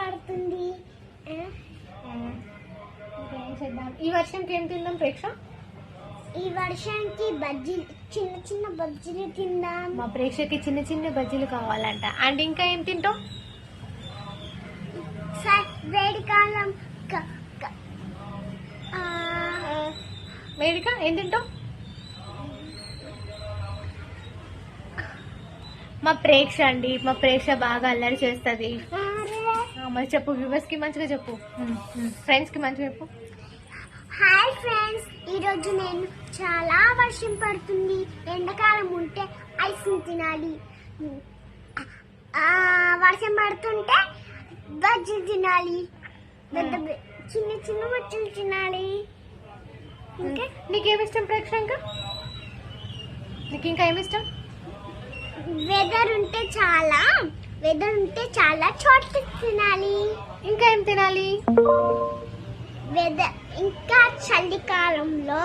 పడుతుంది. ఈ వర్షంకి ఏం తిందాం ప్రేక్ష? ఈ వర్షానికి బజ్జీలు, చిన్న చిన్న బజ్జీలు తిందాం. మా ప్రేక్షకి చిన్న చిన్న బజ్జీలు కావాలంట. అండ్ ఇంకా ఏం తింటాం? వేడికాలం వేడిక ఏం తింటాం? మా ప్రేక్ష అండి, మా ప్రేక్ష బాగా అల్లరి చేస్తుంది. మరి చెప్పు, వ్యూవర్స్ కి మంచిగా చెప్పు, ఫ్రెండ్స్ కి మంచిగా చెప్పు. హాయ్ ఫ్రెండ్స్, ఈరోజు నేను చాలా వర్షం పడుతుంది, ఎండాకాలం ఉంటే ఐస్ తినాలి, వర్షం పడుతుంటే బజ్జీలు తినాలి, చిన్న చిన్న బజ్జీలు తినాలి. ఇంకా నీకేమిష్టం ప్రేక్ష? ఇంకా నీకు ఇంకా ఏమిష్టం? వెదర్ ఉంటే చాలా చోట్ల తినాలి. ఇంకా ఏం తినాలి? వెదర్ ఇంకా చలికాలంలో